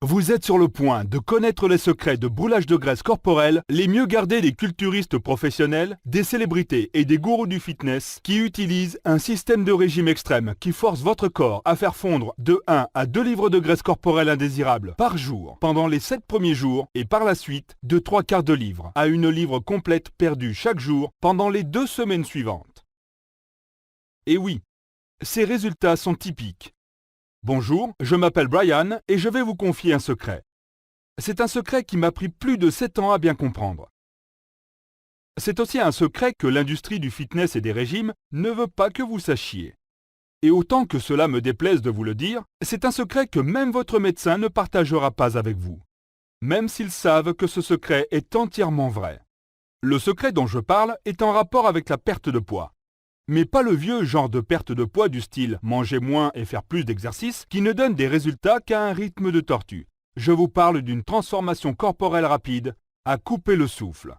Vous êtes sur le point de connaître les secrets de brûlage de graisse corporelle les mieux gardés des culturistes professionnels, des célébrités et des gourous du fitness qui utilisent un système de régime extrême qui force votre corps à faire fondre de 1 à 2 livres de graisse corporelle indésirable par jour pendant les 7 premiers jours et par la suite de 3/4 de livre à 1 livre complète perdue chaque jour pendant les 2 semaines suivantes. Et oui, ces résultats sont typiques. Bonjour, je m'appelle Brian et je vais vous confier un secret. C'est un secret qui m'a pris plus de 7 ans à bien comprendre. C'est aussi un secret que l'industrie du fitness et des régimes ne veut pas que vous sachiez. Et autant que cela me déplaise de vous le dire, c'est un secret que même votre médecin ne partagera pas avec vous, même s'ils savent que ce secret est entièrement vrai. Le secret dont je parle est en rapport avec la perte de poids. Mais pas le vieux genre de perte de poids du style manger moins et faire plus d'exercices qui ne donne des résultats qu'à un rythme de tortue. Je vous parle d'une transformation corporelle rapide à couper le souffle.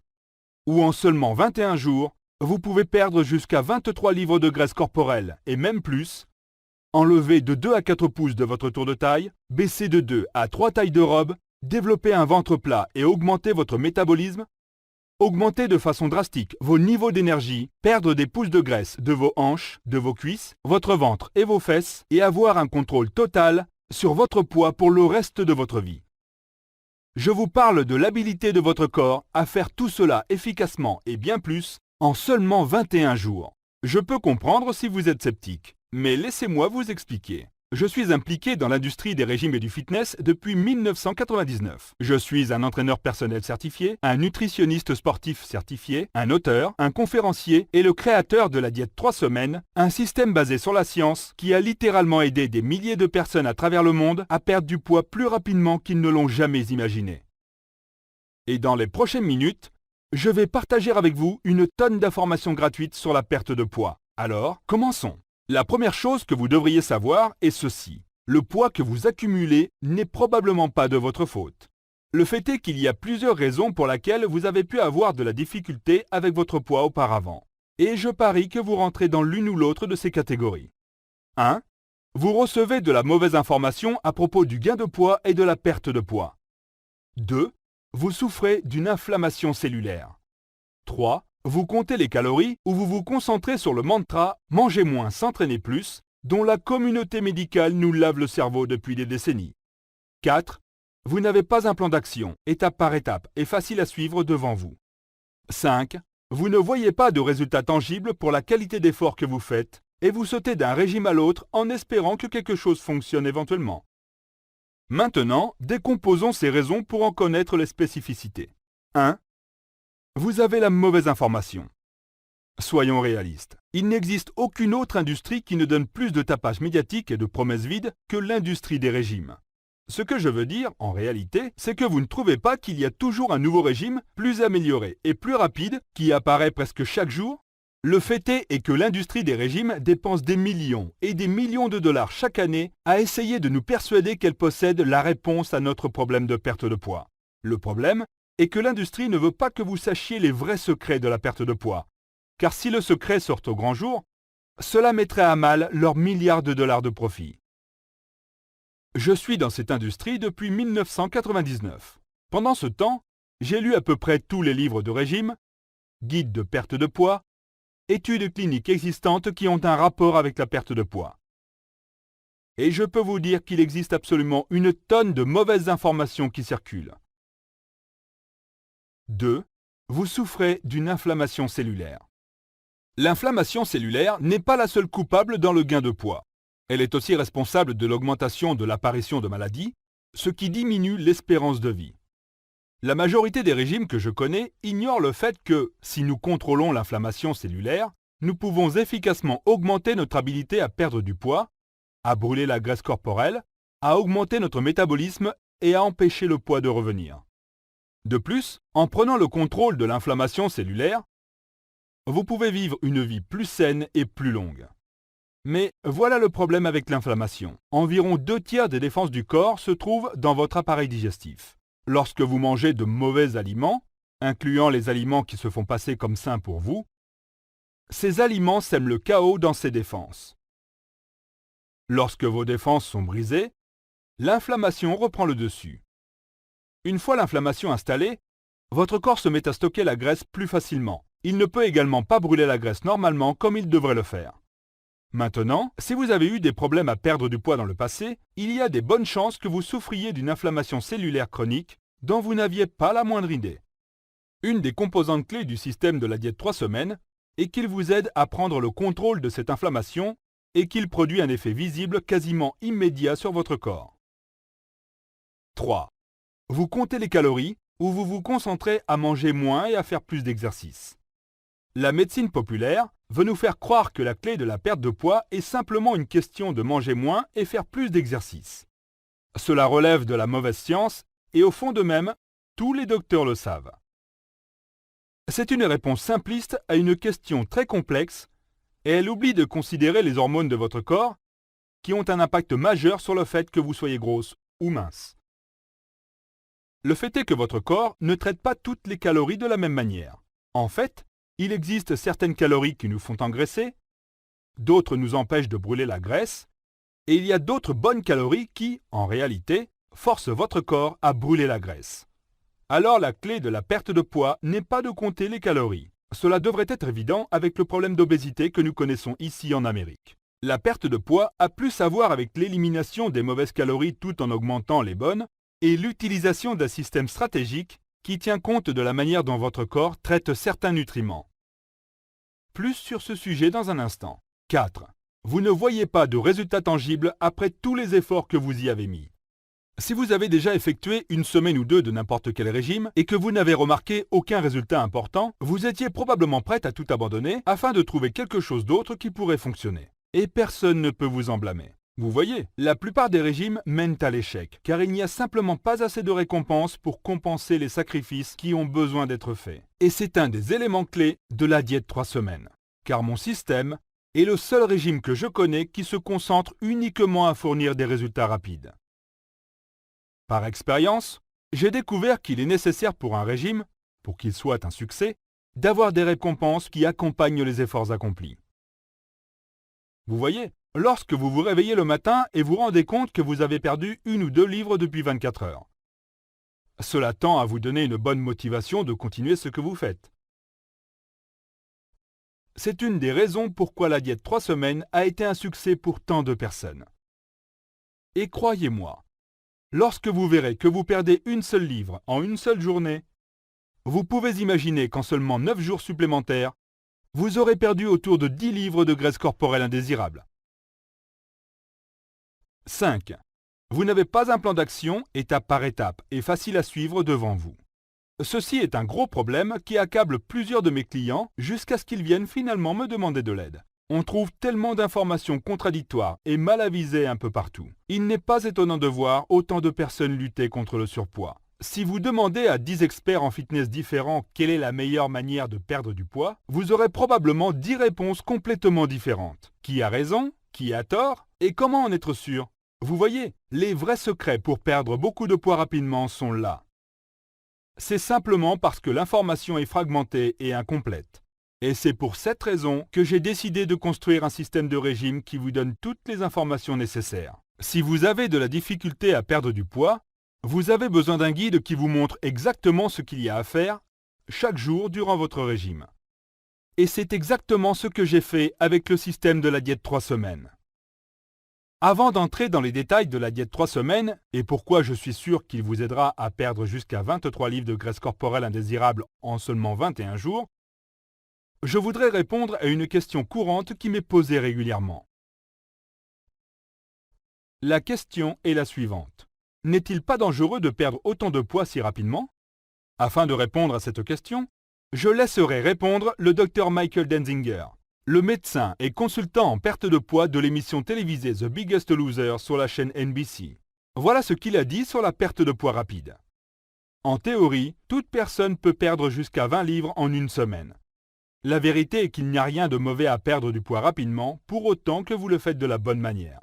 Où en seulement 21 jours, vous pouvez perdre jusqu'à 23 livres de graisse corporelle et même plus, enlever de 2 à 4 pouces de votre tour de taille, baisser de 2 à 3 tailles de robe, développer un ventre plat et augmenter votre métabolisme, augmenter de façon drastique vos niveaux d'énergie, perdre des pouces de graisse de vos hanches, de vos cuisses, votre ventre et vos fesses et avoir un contrôle total sur votre poids pour le reste de votre vie. Je vous parle de l'habilité de votre corps à faire tout cela efficacement et bien plus en seulement 21 jours. Je peux comprendre si vous êtes sceptique, mais laissez-moi vous expliquer. Je suis impliqué dans l'industrie des régimes et du fitness depuis 1999. Je suis un entraîneur personnel certifié, un nutritionniste sportif certifié, un auteur, un conférencier et le créateur de la diète 3 semaines, un système basé sur la science qui a littéralement aidé des milliers de personnes à travers le monde à perdre du poids plus rapidement qu'ils ne l'ont jamais imaginé. Et dans les prochaines minutes, je vais partager avec vous une tonne d'informations gratuites sur la perte de poids. Alors, commençons. La première chose que vous devriez savoir est ceci. Le poids que vous accumulez n'est probablement pas de votre faute. Le fait est qu'il y a plusieurs raisons pour lesquelles vous avez pu avoir de la difficulté avec votre poids auparavant. Et je parie que vous rentrez dans l'une ou l'autre de ces catégories. 1. Vous recevez de la mauvaise information à propos du gain de poids et de la perte de poids. 2. Vous souffrez d'une inflammation cellulaire. 3. Vous comptez les calories ou vous vous concentrez sur le mantra « Mangez moins, s'entraîner plus » dont la communauté médicale nous lave le cerveau depuis des décennies. 4. Vous n'avez pas un plan d'action, étape par étape et facile à suivre devant vous. 5. Vous ne voyez pas de résultats tangibles pour la qualité d'effort que vous faites et vous sautez d'un régime à l'autre en espérant que quelque chose fonctionne éventuellement. Maintenant, décomposons ces raisons pour en connaître les spécificités. 1. Vous avez la mauvaise information. Soyons réalistes. Il n'existe aucune autre industrie qui ne donne plus de tapage médiatique et de promesses vides que l'industrie des régimes. Ce que je veux dire, en réalité, c'est que vous ne trouvez pas qu'il y a toujours un nouveau régime plus amélioré et plus rapide qui apparaît presque chaque jour? Le fait est que l'industrie des régimes dépense des millions et des millions de dollars chaque année à essayer de nous persuader qu'elle possède la réponse à notre problème de perte de poids. Le problème est que l'industrie ne veut pas que vous sachiez les vrais secrets de la perte de poids. Car si le secret sort au grand jour, cela mettrait à mal leurs milliards de dollars de profit. Je suis dans cette industrie depuis 1999. Pendant ce temps, j'ai lu à peu près tous les livres de régime, guides de perte de poids, études cliniques existantes qui ont un rapport avec la perte de poids. Et je peux vous dire qu'il existe absolument une tonne de mauvaises informations qui circulent. 2. Vous souffrez d'une inflammation cellulaire. L'inflammation cellulaire n'est pas la seule coupable dans le gain de poids. Elle est aussi responsable de l'augmentation de l'apparition de maladies, ce qui diminue l'espérance de vie. La majorité des régimes que je connais ignorent le fait que, si nous contrôlons l'inflammation cellulaire, nous pouvons efficacement augmenter notre habilité à perdre du poids, à brûler la graisse corporelle, à augmenter notre métabolisme et à empêcher le poids de revenir. De plus, en prenant le contrôle de l'inflammation cellulaire, vous pouvez vivre une vie plus saine et plus longue. Mais voilà le problème avec l'inflammation. Environ 2/3 des défenses du corps se trouvent dans votre appareil digestif. Lorsque vous mangez de mauvais aliments, incluant les aliments qui se font passer comme sains pour vous, ces aliments sèment le chaos dans ces défenses. Lorsque vos défenses sont brisées, l'inflammation reprend le dessus. Une fois l'inflammation installée, votre corps se met à stocker la graisse plus facilement. Il ne peut également pas brûler la graisse normalement comme il devrait le faire. Maintenant, si vous avez eu des problèmes à perdre du poids dans le passé, il y a des bonnes chances que vous souffriez d'une inflammation cellulaire chronique dont vous n'aviez pas la moindre idée. Une des composantes clés du système de la diète 3 semaines est qu'il vous aide à prendre le contrôle de cette inflammation et qu'il produit un effet visible quasiment immédiat sur votre corps. 3. Vous comptez les calories ou vous vous concentrez à manger moins et à faire plus d'exercice. La médecine populaire veut nous faire croire que la clé de la perte de poids est simplement une question de manger moins et faire plus d'exercice. Cela relève de la mauvaise science et au fond de même, tous les docteurs le savent. C'est une réponse simpliste à une question très complexe et elle oublie de considérer les hormones de votre corps qui ont un impact majeur sur le fait que vous soyez grosse ou mince. Le fait est que votre corps ne traite pas toutes les calories de la même manière. En fait, il existe certaines calories qui nous font engraisser, d'autres nous empêchent de brûler la graisse, et il y a d'autres bonnes calories qui, en réalité, forcent votre corps à brûler la graisse. Alors la clé de la perte de poids n'est pas de compter les calories. Cela devrait être évident avec le problème d'obésité que nous connaissons ici en Amérique. La perte de poids a plus à voir avec l'élimination des mauvaises calories tout en augmentant les bonnes, et l'utilisation d'un système stratégique qui tient compte de la manière dont votre corps traite certains nutriments. Plus sur ce sujet dans un instant. 4. Vous ne voyez pas de résultats tangibles après tous les efforts que vous y avez mis. Si vous avez déjà effectué une semaine ou deux de n'importe quel régime et que vous n'avez remarqué aucun résultat important, vous étiez probablement prête à tout abandonner afin de trouver quelque chose d'autre qui pourrait fonctionner. Et personne ne peut vous en blâmer. Vous voyez, la plupart des régimes mènent à l'échec, car il n'y a simplement pas assez de récompenses pour compenser les sacrifices qui ont besoin d'être faits. Et c'est un des éléments clés de la diète 3 semaines. Car mon système est le seul régime que je connais qui se concentre uniquement à fournir des résultats rapides. Par expérience, j'ai découvert qu'il est nécessaire pour un régime, pour qu'il soit un succès, d'avoir des récompenses qui accompagnent les efforts accomplis. Vous voyez, lorsque vous vous réveillez le matin et vous rendez compte que vous avez perdu 1 ou 2 livres depuis 24 heures. Cela tend à vous donner une bonne motivation de continuer ce que vous faites. C'est une des raisons pourquoi la diète 3 semaines a été un succès pour tant de personnes. Et croyez-moi, lorsque vous verrez que vous perdez 1 seule livre en 1 seule journée, vous pouvez imaginer qu'en seulement 9 jours supplémentaires, vous aurez perdu autour de 10 livres de graisse corporelle indésirable. 5. Vous n'avez pas un plan d'action étape par étape et facile à suivre devant vous. Ceci est un gros problème qui accable plusieurs de mes clients jusqu'à ce qu'ils viennent finalement me demander de l'aide. On trouve tellement d'informations contradictoires et mal avisées un peu partout. Il n'est pas étonnant de voir autant de personnes lutter contre le surpoids. Si vous demandez à 10 experts en fitness différents quelle est la meilleure manière de perdre du poids, vous aurez probablement 10 réponses complètement différentes. Qui a raison? Qui a tort? Et comment en être sûr? Vous voyez, les vrais secrets pour perdre beaucoup de poids rapidement sont là. C'est simplement parce que l'information est fragmentée et incomplète. Et c'est pour cette raison que j'ai décidé de construire un système de régime qui vous donne toutes les informations nécessaires. Si vous avez de la difficulté à perdre du poids, vous avez besoin d'un guide qui vous montre exactement ce qu'il y a à faire chaque jour durant votre régime. Et c'est exactement ce que j'ai fait avec le système de la diète 3 semaines. Avant d'entrer dans les détails de la diète 3 semaines, et pourquoi je suis sûr qu'il vous aidera à perdre jusqu'à 23 livres de graisse corporelle indésirable en seulement 21 jours, je voudrais répondre à une question courante qui m'est posée régulièrement. La question est la suivante. N'est-il pas dangereux de perdre autant de poids si rapidement? Afin de répondre à cette question, je laisserai répondre le Dr Michael Denzinger, le médecin et consultant en perte de poids de l'émission télévisée The Biggest Loser sur la chaîne NBC. Voilà ce qu'il a dit sur la perte de poids rapide. En théorie, toute personne peut perdre jusqu'à 20 livres en 1 semaine. La vérité est qu'il n'y a rien de mauvais à perdre du poids rapidement, pour autant que vous le faites de la bonne manière.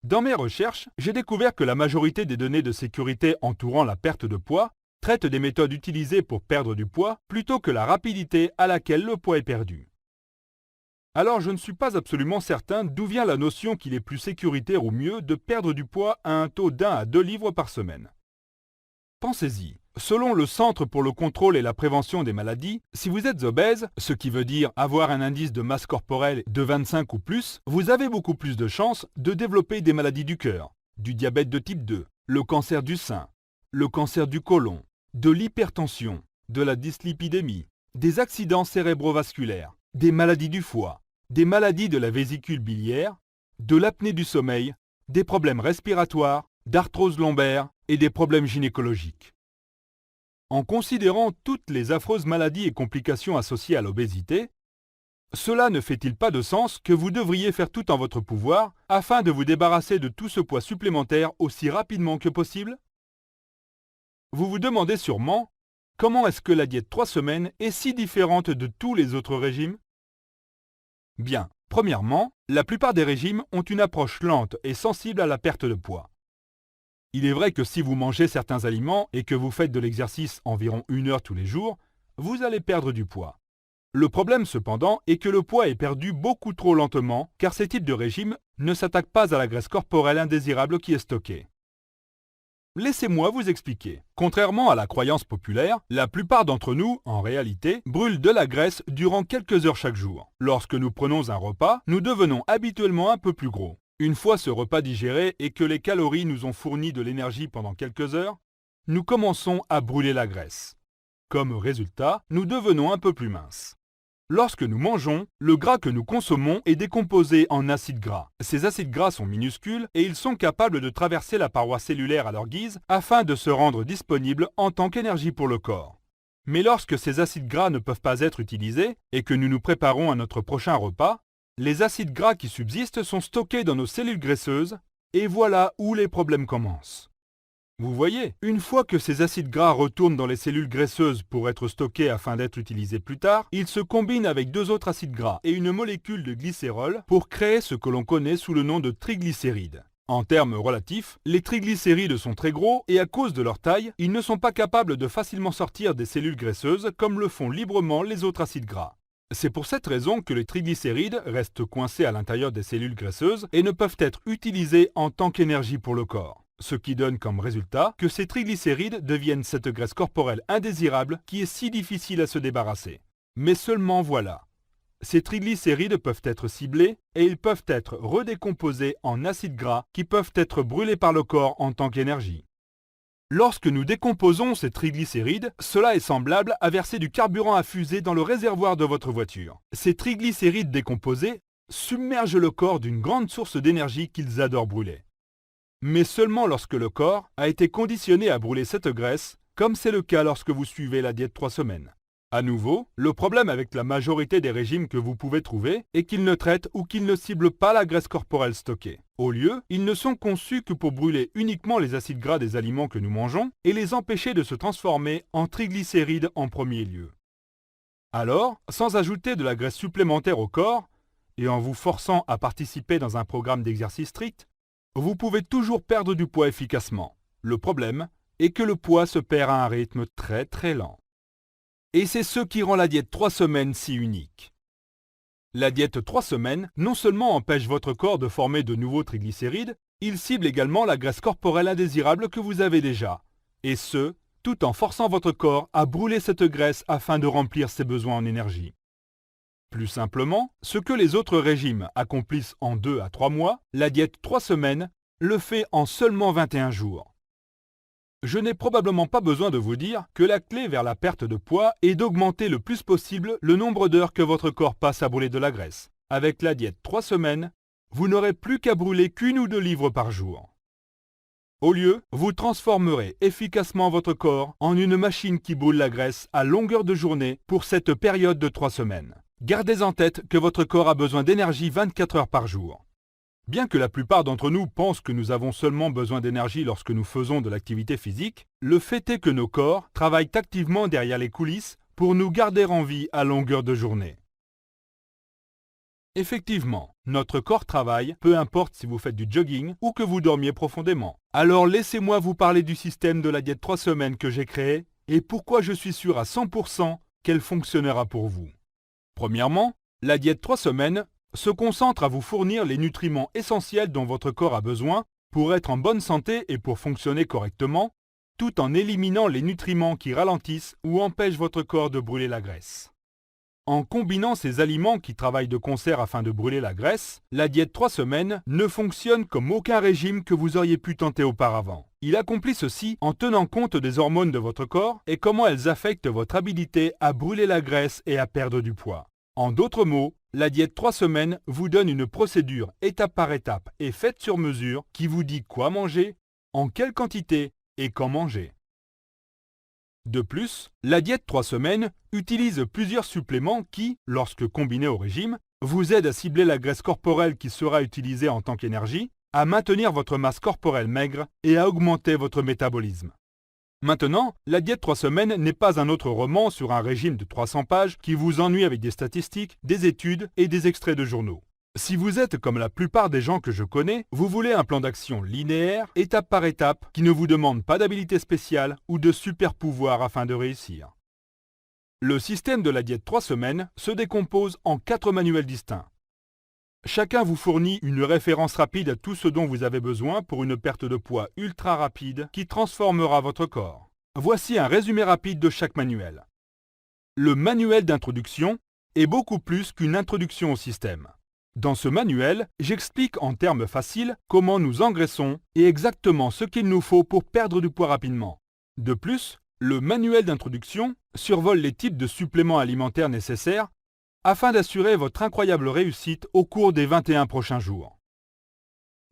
Dans mes recherches, j'ai découvert que la majorité des données de sécurité entourant la perte de poids traitent des méthodes utilisées pour perdre du poids plutôt que la rapidité à laquelle le poids est perdu. Alors je ne suis pas absolument certain d'où vient la notion qu'il est plus sécuritaire ou mieux de perdre du poids à un taux d'1 à 2 livres par semaine. Pensez-y. Selon le Centre pour le contrôle et la prévention des maladies, si vous êtes obèse, ce qui veut dire avoir un indice de masse corporelle de 25 ou plus, vous avez beaucoup plus de chances de développer des maladies du cœur, du diabète de type 2, le cancer du sein, le cancer du côlon, de l'hypertension, de la dyslipidémie, des accidents cérébrovasculaires, des maladies du foie, des maladies de la vésicule biliaire, de l'apnée du sommeil, des problèmes respiratoires, d'arthrose lombaire et des problèmes gynécologiques. En considérant toutes les affreuses maladies et complications associées à l'obésité, cela ne fait-il pas de sens que vous devriez faire tout en votre pouvoir afin de vous débarrasser de tout ce poids supplémentaire aussi rapidement que possible? Vous vous demandez sûrement, comment est-ce que la diète 3 semaines est si différente de tous les autres régimes? Bien, premièrement, la plupart des régimes ont une approche lente et sensible à la perte de poids. Il est vrai que si vous mangez certains aliments et que vous faites de l'exercice environ 1 heure tous les jours, vous allez perdre du poids. Le problème cependant est que le poids est perdu beaucoup trop lentement car ces types de régimes ne s'attaquent pas à la graisse corporelle indésirable qui est stockée. Laissez-moi vous expliquer. Contrairement à la croyance populaire, la plupart d'entre nous, en réalité, brûlent de la graisse durant quelques heures chaque jour. Lorsque nous prenons un repas, nous devenons habituellement un peu plus gros. Une fois ce repas digéré et que les calories nous ont fourni de l'énergie pendant quelques heures, nous commençons à brûler la graisse. Comme résultat, nous devenons un peu plus minces. Lorsque nous mangeons, le gras que nous consommons est décomposé en acides gras. Ces acides gras sont minuscules et ils sont capables de traverser la paroi cellulaire à leur guise afin de se rendre disponibles en tant qu'énergie pour le corps. Mais lorsque ces acides gras ne peuvent pas être utilisés et que nous nous préparons à notre prochain repas, les acides gras qui subsistent sont stockés dans nos cellules graisseuses et voilà où les problèmes commencent. Vous voyez, une fois que ces acides gras retournent dans les cellules graisseuses pour être stockés afin d'être utilisés plus tard, ils se combinent avec 2 autres acides gras et une molécule de glycérol pour créer ce que l'on connaît sous le nom de triglycérides. En termes relatifs, les triglycérides sont très gros et à cause de leur taille, ils ne sont pas capables de facilement sortir des cellules graisseuses comme le font librement les autres acides gras. C'est pour cette raison que les triglycérides restent coincés à l'intérieur des cellules graisseuses et ne peuvent être utilisés en tant qu'énergie pour le corps. Ce qui donne comme résultat que ces triglycérides deviennent cette graisse corporelle indésirable qui est si difficile à se débarrasser. Mais seulement voilà. Ces triglycérides peuvent être ciblés et ils peuvent être redécomposés en acides gras qui peuvent être brûlés par le corps en tant qu'énergie. Lorsque nous décomposons ces triglycérides, cela est semblable à verser du carburant à fusée dans le réservoir de votre voiture. Ces triglycérides décomposés submergent le corps d'une grande source d'énergie qu'ils adorent brûler. Mais seulement lorsque le corps a été conditionné à brûler cette graisse, comme c'est le cas lorsque vous suivez la diète 3 semaines. À nouveau, le problème avec la majorité des régimes que vous pouvez trouver est qu'ils ne traitent ou qu'ils ne ciblent pas la graisse corporelle stockée. Au lieu, ils ne sont conçus que pour brûler uniquement les acides gras des aliments que nous mangeons et les empêcher de se transformer en triglycérides en premier lieu. Alors, sans ajouter de la graisse supplémentaire au corps, et en vous forçant à participer dans un programme d'exercice strict, vous pouvez toujours perdre du poids efficacement. Le problème est que le poids se perd à un rythme très très lent. Et c'est ce qui rend la diète 3 semaines si unique. La diète 3 semaines non seulement empêche votre corps de former de nouveaux triglycérides, il cible également la graisse corporelle indésirable que vous avez déjà. Et ce, tout en forçant votre corps à brûler cette graisse afin de remplir ses besoins en énergie. Plus simplement, ce que les autres régimes accomplissent en 2 à 3 mois, la diète 3 semaines le fait en seulement 21 jours. Je n'ai probablement pas besoin de vous dire que la clé vers la perte de poids est d'augmenter le plus possible le nombre d'heures que votre corps passe à brûler de la graisse. Avec la diète 3 semaines, vous n'aurez plus qu'à brûler qu'1 ou 2 livres par jour. Au lieu, vous transformerez efficacement votre corps en une machine qui brûle la graisse à longueur de journée pour cette période de 3 semaines. Gardez en tête que votre corps a besoin d'énergie 24 heures par jour. Bien que la plupart d'entre nous pensent que nous avons seulement besoin d'énergie lorsque nous faisons de l'activité physique, le fait est que nos corps travaillent activement derrière les coulisses pour nous garder en vie à longueur de journée. Effectivement, notre corps travaille, peu importe si vous faites du jogging ou que vous dormiez profondément. Alors laissez-moi vous parler du système de la diète 3 semaines que j'ai créé et pourquoi je suis sûr à 100% qu'elle fonctionnera pour vous. Premièrement, La diète 3 semaines se concentre à vous fournir les nutriments essentiels dont votre corps a besoin pour être en bonne santé et pour fonctionner correctement, tout en éliminant les nutriments qui ralentissent ou empêchent votre corps de brûler la graisse. En combinant ces aliments qui travaillent de concert afin de brûler la graisse, la diète 3 semaines ne fonctionne comme aucun régime que vous auriez pu tenter auparavant. Il accomplit ceci en tenant compte des hormones de votre corps et comment elles affectent votre habilité à brûler la graisse et à perdre du poids. En d'autres mots, la diète 3 semaines vous donne une procédure étape par étape et faite sur mesure qui vous dit quoi manger, en quelle quantité et quand manger. De plus, la diète 3 semaines utilise plusieurs suppléments qui, lorsque combinés au régime, vous aident à cibler la graisse corporelle qui sera utilisée en tant qu'énergie, à maintenir votre masse corporelle maigre et à augmenter votre métabolisme. Maintenant, la diète 3 semaines n'est pas un autre roman sur un régime de 300 pages qui vous ennuie avec des statistiques, des études et des extraits de journaux. Si vous êtes comme la plupart des gens que je connais, vous voulez un plan d'action linéaire, étape par étape, qui ne vous demande pas d'habilité spéciale ou de super pouvoir afin de réussir. Le système de la diète 3 semaines se décompose en 4 manuels distincts. Chacun vous fournit une référence rapide à tout ce dont vous avez besoin pour une perte de poids ultra rapide qui transformera votre corps. Voici un résumé rapide de chaque manuel. Le manuel d'introduction est beaucoup plus qu'une introduction au système. Dans ce manuel, j'explique en termes faciles comment nous engraissons et exactement ce qu'il nous faut pour perdre du poids rapidement. De plus, le manuel d'introduction survole les types de suppléments alimentaires nécessaires afin d'assurer votre incroyable réussite au cours des 21 prochains jours.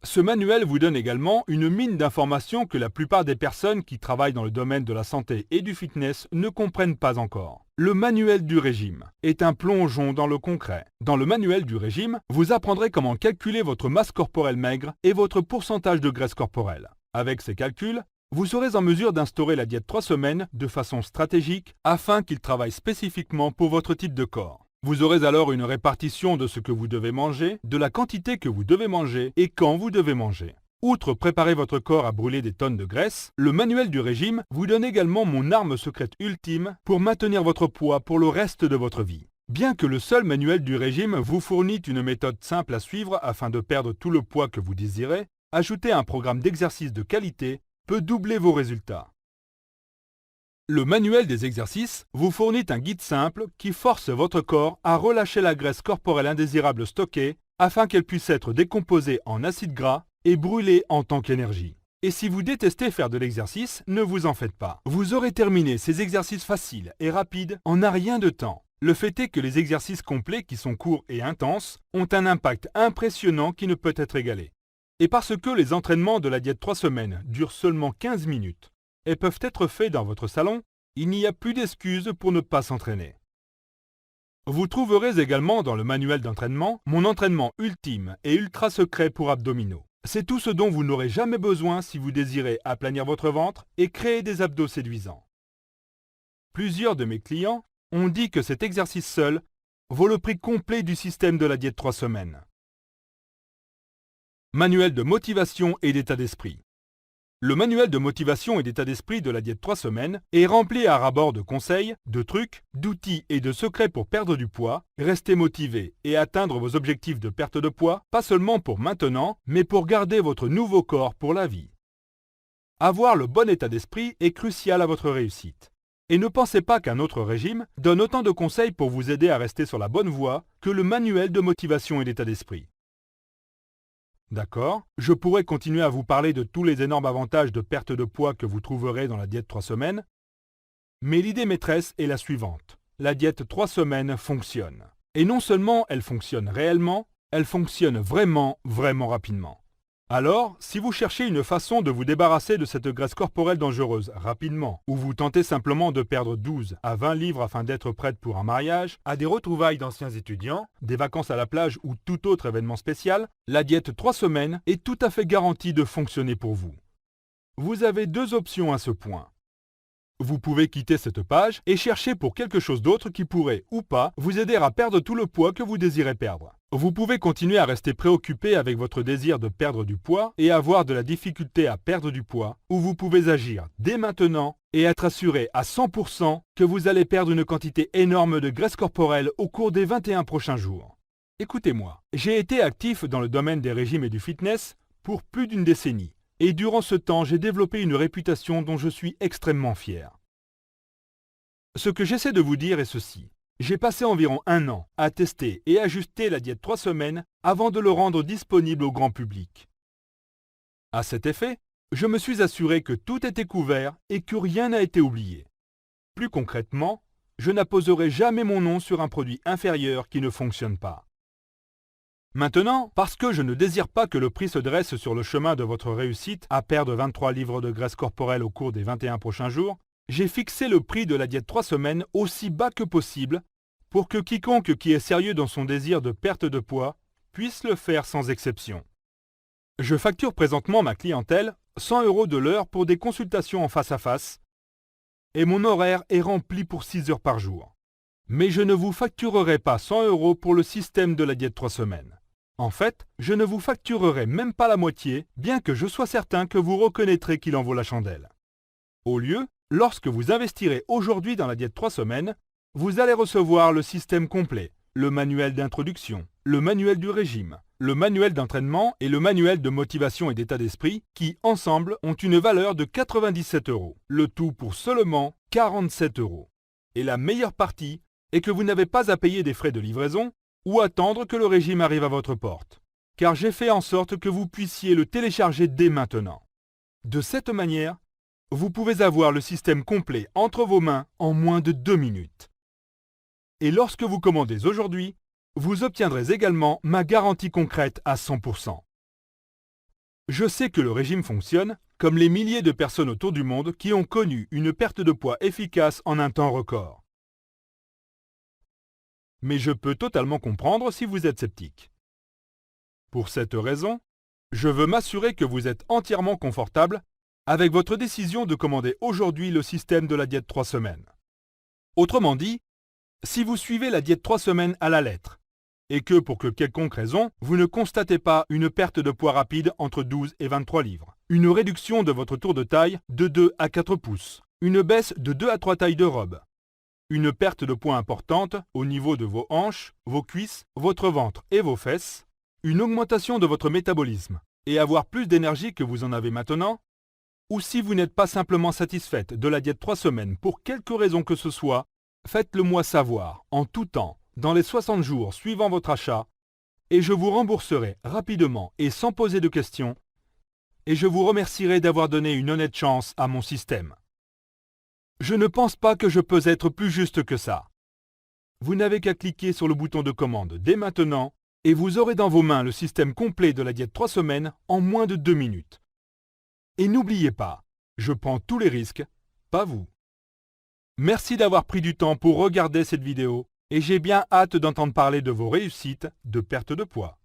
Ce manuel vous donne également une mine d'informations que la plupart des personnes qui travaillent dans le domaine de la santé et du fitness ne comprennent pas encore. Le manuel du régime est un plongeon dans le concret. Dans le manuel du régime, vous apprendrez comment calculer votre masse corporelle maigre et votre pourcentage de graisse corporelle. Avec ces calculs, vous serez en mesure d'instaurer la diète 3 semaines de façon stratégique afin qu'il travaille spécifiquement pour votre type de corps. Vous aurez alors une répartition de ce que vous devez manger, de la quantité que vous devez manger et quand vous devez manger. Outre préparer votre corps à brûler des tonnes de graisse, le manuel du régime vous donne également mon arme secrète ultime pour maintenir votre poids pour le reste de votre vie. Bien que le seul manuel du régime vous fournisse une méthode simple à suivre afin de perdre tout le poids que vous désirez, ajouter un programme d'exercice de qualité peut doubler vos résultats. Le manuel des exercices vous fournit un guide simple qui force votre corps à relâcher la graisse corporelle indésirable stockée afin qu'elle puisse être décomposée en acides gras et brûlée en tant qu'énergie. Et si vous détestez faire de l'exercice, ne vous en faites pas. Vous aurez terminé ces exercices faciles et rapides en un rien de temps. Le fait est que les exercices complets qui sont courts et intenses ont un impact impressionnant qui ne peut être égalé. Et parce que les entraînements de la diète 3 semaines durent seulement 15 minutes et peuvent être faits dans votre salon, il n'y a plus d'excuses pour ne pas s'entraîner. Vous trouverez également dans le manuel d'entraînement mon entraînement ultime et ultra secret pour abdominaux. C'est tout ce dont vous n'aurez jamais besoin si vous désirez aplanir votre ventre et créer des abdos séduisants. Plusieurs de mes clients ont dit que cet exercice seul vaut le prix complet du système de la diète 3 semaines. Manuel de motivation et d'état d'esprit. Le manuel de motivation et d'état d'esprit de la diète 3 semaines est rempli à ras-bord de conseils, de trucs, d'outils et de secrets pour perdre du poids, rester motivé et atteindre vos objectifs de perte de poids, pas seulement pour maintenant, mais pour garder votre nouveau corps pour la vie. Avoir le bon état d'esprit est crucial à votre réussite. Et ne pensez pas qu'un autre régime donne autant de conseils pour vous aider à rester sur la bonne voie que le manuel de motivation et d'état d'esprit. D'accord, je pourrais continuer à vous parler de tous les énormes avantages de perte de poids que vous trouverez dans la diète 3 semaines, mais l'idée maîtresse est la suivante. La diète 3 semaines fonctionne. Et non seulement elle fonctionne réellement, elle fonctionne vraiment, vraiment rapidement. Alors, si vous cherchez une façon de vous débarrasser de cette graisse corporelle dangereuse rapidement, ou vous tentez simplement de perdre 12 à 20 livres afin d'être prête pour un mariage, à des retrouvailles d'anciens étudiants, des vacances à la plage ou tout autre événement spécial, la diète 3 semaines est tout à fait garantie de fonctionner pour vous. Vous avez deux options à ce point. Vous pouvez quitter cette page et chercher pour quelque chose d'autre qui pourrait, ou pas, vous aider à perdre tout le poids que vous désirez perdre. Vous pouvez continuer à rester préoccupé avec votre désir de perdre du poids et avoir de la difficulté à perdre du poids, ou vous pouvez agir dès maintenant et être assuré à 100% que vous allez perdre une quantité énorme de graisse corporelle au cours des 21 prochains jours. Écoutez-moi, j'ai été actif dans le domaine des régimes et du fitness pour plus d'une décennie, et durant ce temps, j'ai développé une réputation dont je suis extrêmement fier. Ce que j'essaie de vous dire est ceci. J'ai passé environ 1 an à tester et ajuster la diète 3 semaines avant de le rendre disponible au grand public. À cet effet, je me suis assuré que tout était couvert et que rien n'a été oublié. Plus concrètement, je n'apposerai jamais mon nom sur un produit inférieur qui ne fonctionne pas. Maintenant, parce que je ne désire pas que le prix se dresse sur le chemin de votre réussite à perdre 23 livres de graisse corporelle au cours des 21 prochains jours, j'ai fixé le prix de la diète 3 semaines aussi bas que possible pour que quiconque qui est sérieux dans son désir de perte de poids puisse le faire sans exception. Je facture présentement ma clientèle 100 € de l'heure pour des consultations en face à face et mon horaire est rempli pour 6 heures par jour. Mais je ne vous facturerai pas 100 € pour le système de la diète 3 semaines. En fait, je ne vous facturerai même pas la moitié, bien que je sois certain que vous reconnaîtrez qu'il en vaut la chandelle. Au lieu, lorsque vous investirez aujourd'hui dans la diète 3 semaines, vous allez recevoir le système complet, le manuel d'introduction, le manuel du régime, le manuel d'entraînement et le manuel de motivation et d'état d'esprit qui, ensemble, ont une valeur de 97 €, le tout pour seulement 47 €. Et la meilleure partie est que vous n'avez pas à payer des frais de livraison ou attendre que le régime arrive à votre porte, car j'ai fait en sorte que vous puissiez le télécharger dès maintenant. De cette manière, vous pouvez avoir le système complet entre vos mains en moins de 2 minutes. Et lorsque vous commandez aujourd'hui, vous obtiendrez également ma garantie concrète à 100%. Je sais que le régime fonctionne, comme les milliers de personnes autour du monde qui ont connu une perte de poids efficace en un temps record. Mais je peux totalement comprendre si vous êtes sceptique. Pour cette raison, je veux m'assurer que vous êtes entièrement confortable avec votre décision de commander aujourd'hui le système de la diète 3 semaines. Autrement dit, si vous suivez la diète 3 semaines à la lettre, et que pour quelconque raison, vous ne constatez pas une perte de poids rapide entre 12 et 23 livres, une réduction de votre tour de taille de 2 à 4 pouces, une baisse de 2 à 3 tailles de robe, une perte de poids importante au niveau de vos hanches, vos cuisses, votre ventre et vos fesses, une augmentation de votre métabolisme et avoir plus d'énergie que vous en avez maintenant, ou si vous n'êtes pas simplement satisfaite de la diète 3 semaines pour quelque raison que ce soit, faites-le moi savoir en tout temps dans les 60 jours suivant votre achat et je vous rembourserai rapidement et sans poser de questions et je vous remercierai d'avoir donné une honnête chance à mon système. Je ne pense pas que je peux être plus juste que ça. Vous n'avez qu'à cliquer sur le bouton de commande dès maintenant et vous aurez dans vos mains le système complet de la diète 3 semaines en moins de 2 minutes. Et n'oubliez pas, je prends tous les risques, pas vous. Merci d'avoir pris du temps pour regarder cette vidéo et j'ai bien hâte d'entendre parler de vos réussites de perte de poids.